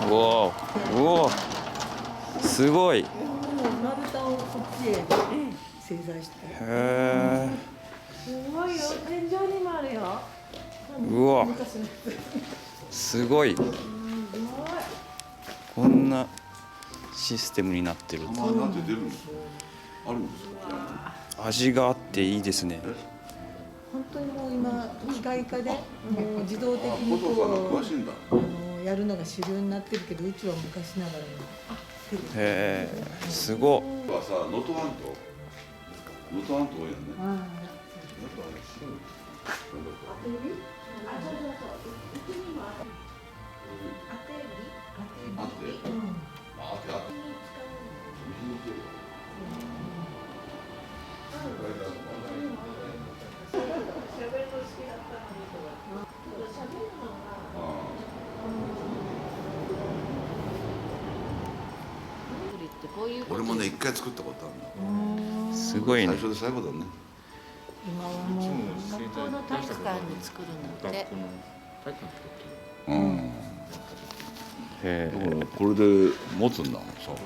うおーおーすごい。へ丸太をこっちへ製材して。え。すごいよ、天井にもあるよ。うわすごい。こんなシステムになってる。なんて出るんですか。あるんですか。味があっていいですね。本当にもう今機械化でもう自動的にポトフさんが詳しいんだ。やるのが主流になってるけど、うちは昔ながらの。へえすごっ。はさ、能登半島。能登半島多いよね。俺もね、一回作ったことあるんだ。すごいね。最初で最後だね。今はもう学校の体育館に作るのってうん。へえ。だからこれで持つんだもんさ。そうね、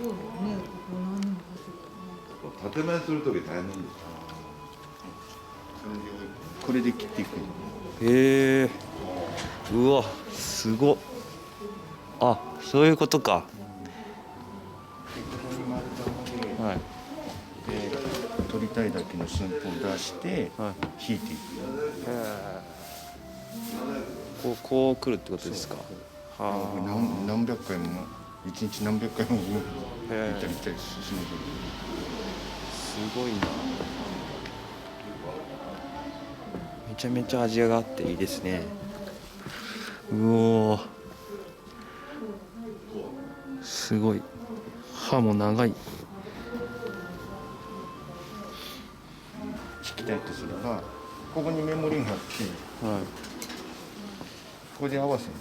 ここ何年も縦面するとき大変なんですよ。これで切っていく。へえ。うわすごっ。あそういうことか。はい。で取りたいだけの寸法を出して引いていく。こう来るってことですか。は何百回も一日何百回も行あ。ったり来たりしなきゃいすごいな。めちゃめちゃ味があっていいですね。うおーすごい。歯も長い。引きたいとすればここにメモリがあってはい。ここで合わせる。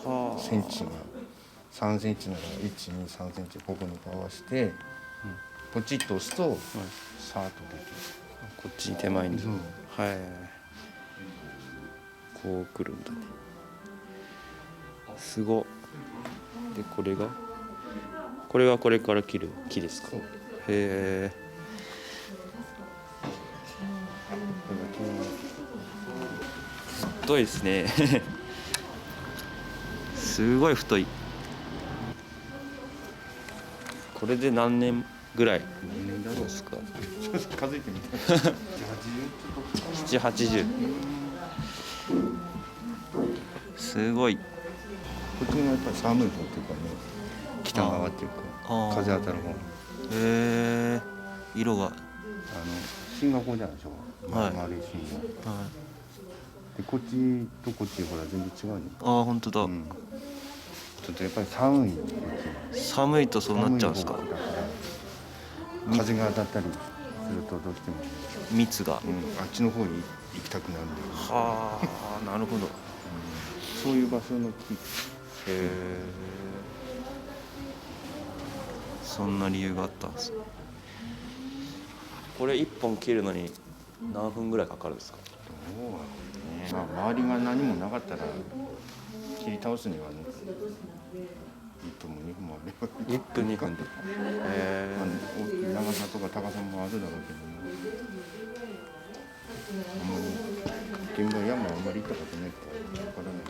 はセンチが3センチなら1、2、3センチここに合わせて、ポチッと押すと、さーっとできる。こっちに手前に。そうはい。こう来るんだね。すごっ。でこれはこれから切る木ですか。へえ。太いですね。すごい太い。これで何年ぐらいですか。数えてみて。7、80。すごい。こっちがやっぱり寒い方っていうかね、北側っていうか風当たる方。へえ。色が。シンガポールじゃないでしょ。はい丸いシンガ。はい。でこっちとこっちほら全然違うね。ああ本当だ。ちょっとやっぱり寒い。寒いとそうなっちゃうんですか。寒い方だから風が当たったりするとどうしても、蜜が。あっちの方に行きたくなるんだよ。はあなるほど。そういう場所の木。へえ。そんな理由があったんですね。これ1本切るのに何分ぐらいかかるんですか。どうなのね。まあ周りが何もなかったら切り倒すにはね、1分も2分もあれば1分2分で。へえ。長さとか高さもあるだろうけどね。あんまり現場山あんまり行ったことないからわからない。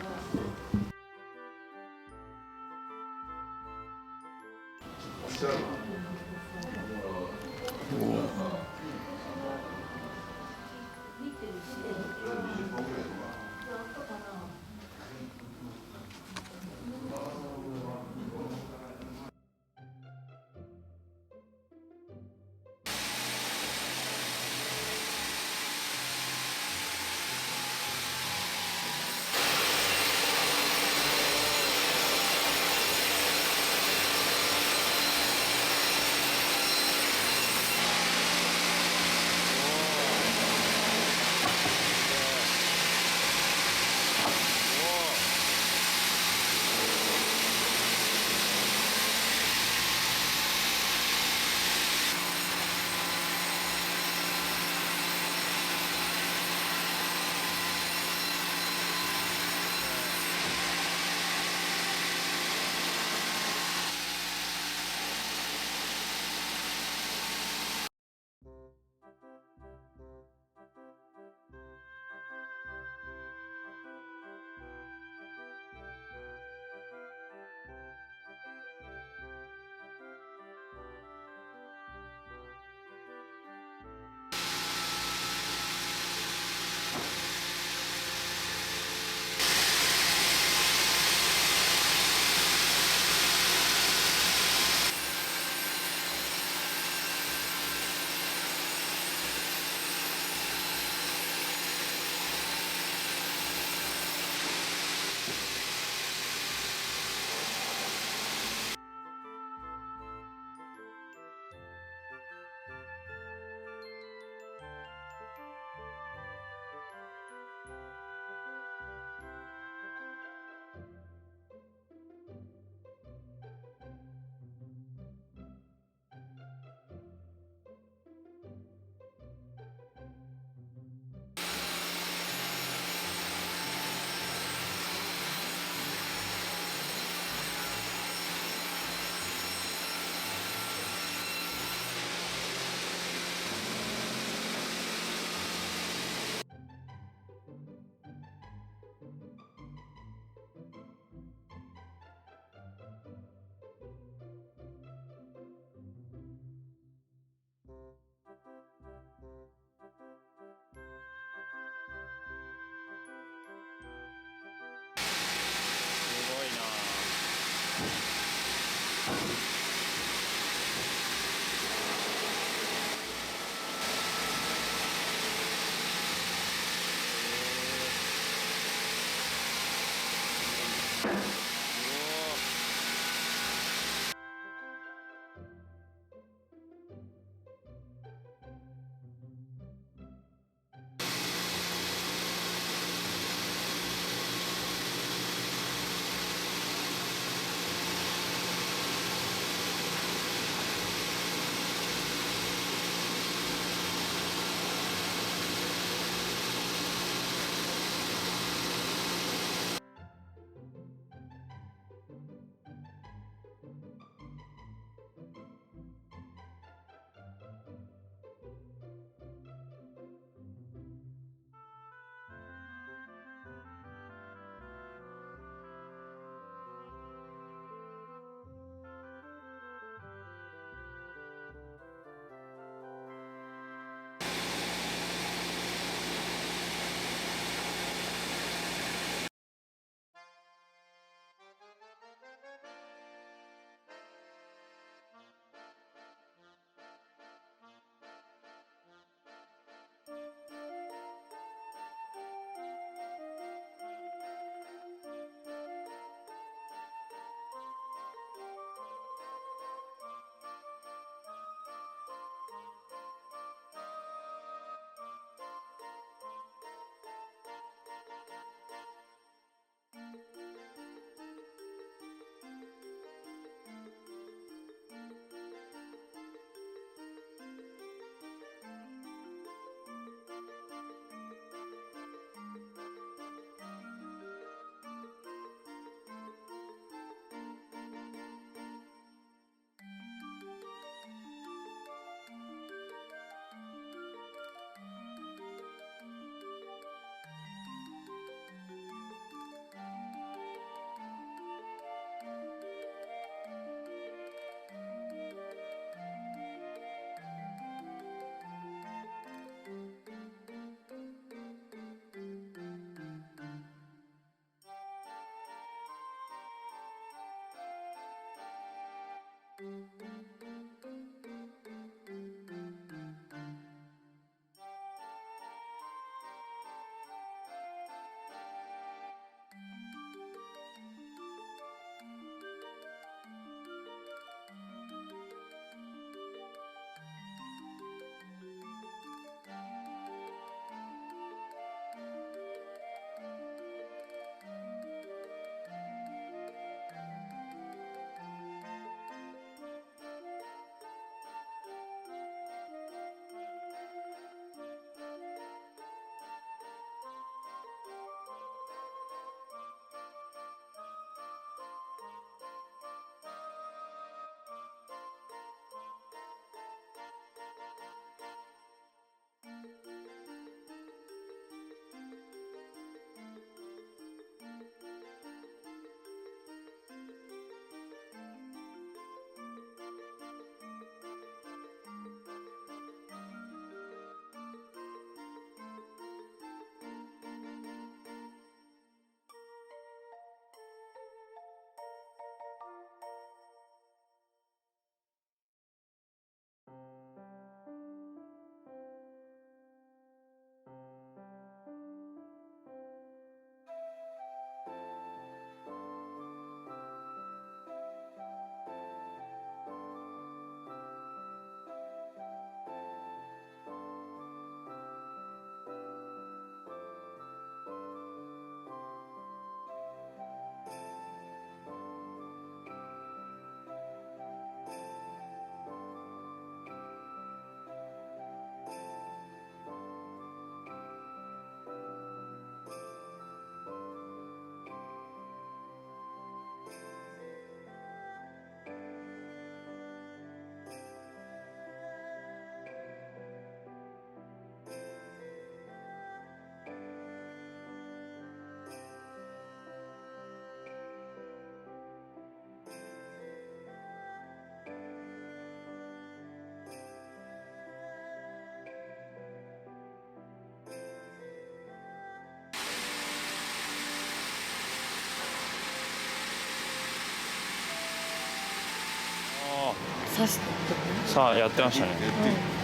刺してとかね。さあやってましたね。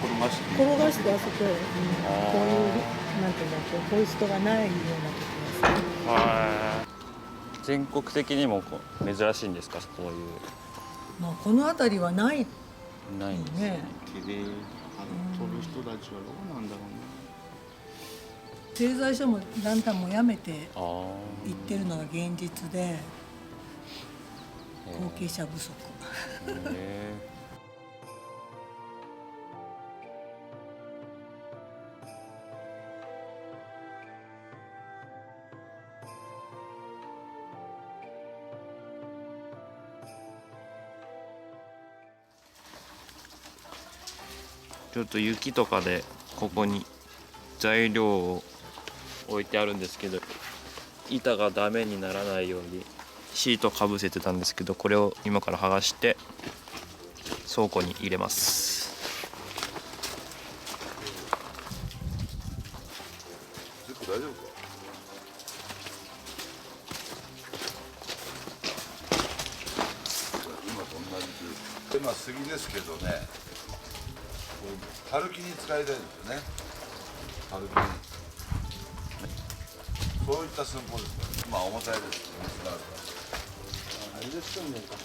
転がして転がしてあそこへ、こういうなんていうんだっけ、ホイストがないようなところですね。は全国的にもこう珍しいんですか、こういう。まあこの辺りはないないんですね。ね。毛で取る人たちはどうなんだろ製材所もだんだんもうやめてうね。あいってるのが現実で後継者不足。あ。へえ。ちょっと雪とかでここに材料を置いてあるんですけど、板がダメにならないようにシートかぶせてたんですけど、これを今から剥がして倉庫に入れます。結構大丈夫か。今と同じくまあ杉ですけどね、春木に使いたいんですよね。春木にそういった寸法ですから、まあ重たいです。水があるから。あれで作んねえか。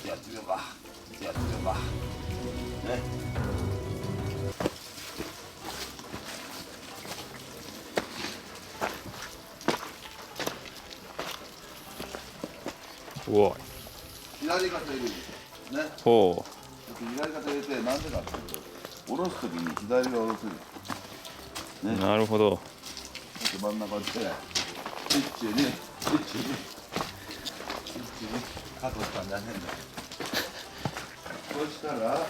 やってみようか。やってみようか。ね。うわ。左肩入れるね。ほ左肩入れて、なんでかっていうと、下ろすときに左が下ろせる。う。ね。なるほど。真ん中で、一にカットしたんじゃねえんだ。そしたら、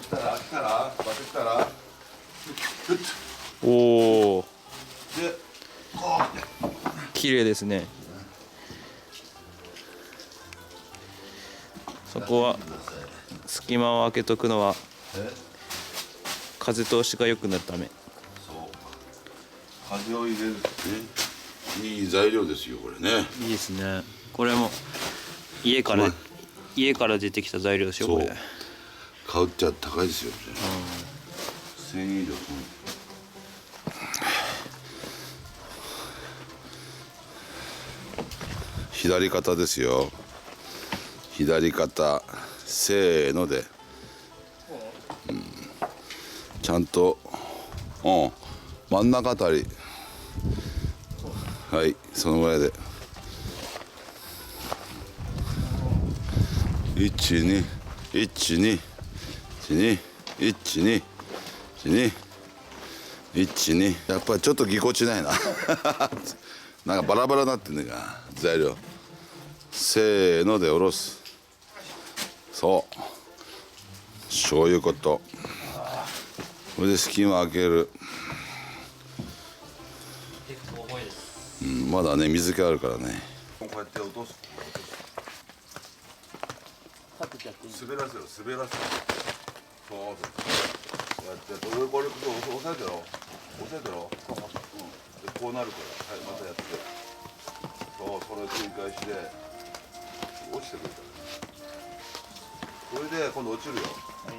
来たら、バッてきたら、ふっおお。で、こうって。綺麗ですね。そこは隙間を空けとくのは風通しが良くなるため。そう。風を入れるってね、いい材料ですよ、これね。いいですね。これも家から出てきた材料ですよ、これ。買うっちゃ高いですよ、これ。1000円以上。左肩ですよ。左肩、せーので、ちゃんと、真ん中あたり、はい、そのぐらいで、1、2、1、2、1、2、1、2、1、2、1、2、やっぱりちょっとぎこちないな。なんかバラバラになってんねんか、材料。せーので下ろす。そうそういうこと。これで隙間開ける。まだね、水気あるからね。こうやって落とす。滑らせろ、滑らせろ。そうそう。こうやってこれ押さえてろ、押さえてろ。でこうなるから、はい、またやって。そう、それ繰り返しで落ちてくるから。これで今度落ちるよ。はい、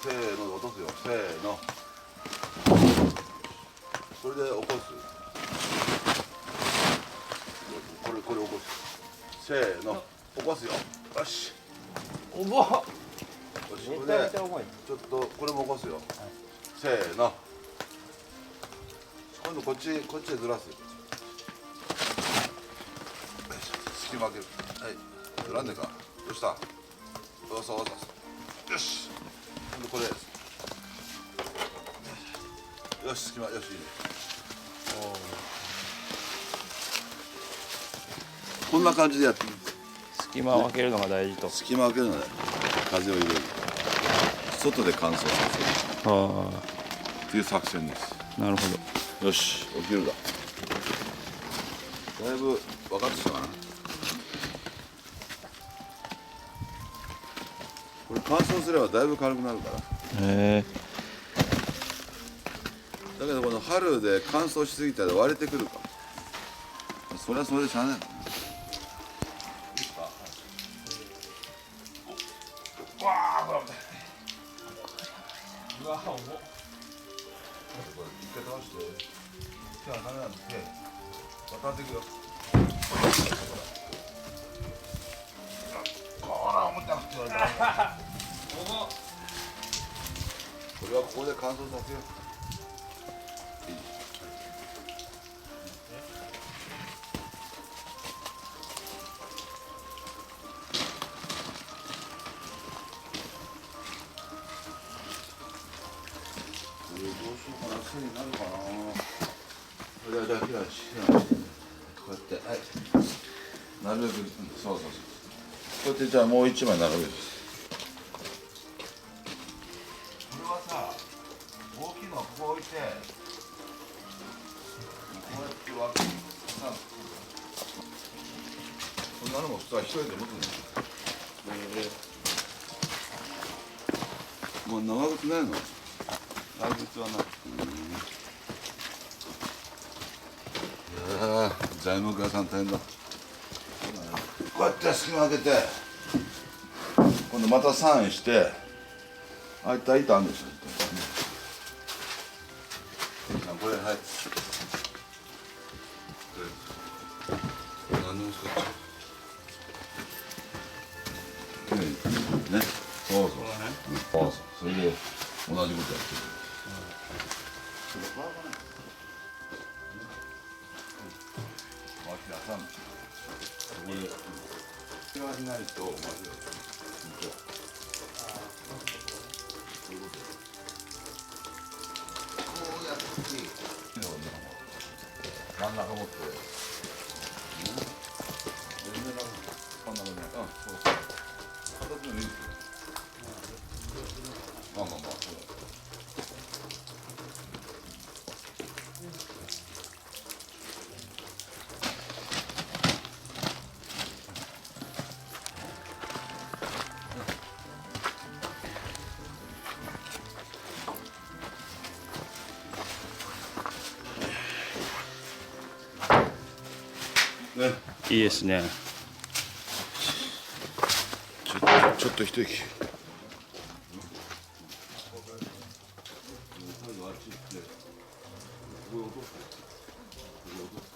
せーので落とすよ。せーの。それで起こす。これ起こす。せーの。起こすよ。よし。重っ。よし。これでちょっとこれも起こすよ。せーの。今度こっちでずらす。隙間開ける。はい。ずらんねえか。どうした。そうよし、今度これよし、隙間、よし、いいね。こんな感じでやってみて。隙間を開けるのが大事と。隙間開けるので風を入れる。外で乾燥させるっていう作戦です。なるほど。よし、起きるだ。だいぶ分かってきたかな。これ乾燥すればだいぶ軽くなるから。へえ。だけどこの春で乾燥しすぎたら割れてくるか。それはそれでしゃあないの。わあ、これ回倒して手はダメなんで渡っていくよ。こら重たくて言われたらこれはここで乾燥させよう。どうしようかな、癖になるかな。じゃあ、こうやって、はい。なるべく、そうそうそう。こうやって、じゃあ、もう一枚並べる。これはさ、大きいのはここ置いて、こうやって分ける。そんなのも普通は一人で持つんだよ。もう長くないの？大仏はない。いやー、材木屋さん大変だ。こうやって隙間開けて、今度またサインして、あいた板あるんでしょ。これ、はい。何でも使っちゃう。ね、そうそう。そうそう。それで同じことやってる。これはしないとまずい。こうやって真ん中持って全然こんなことない。そうそう形でもいいですよ。まあそうだ。ね、いいですね。ちょっと一息。最後あっち行って、ここへ落とす。ここへ落とす。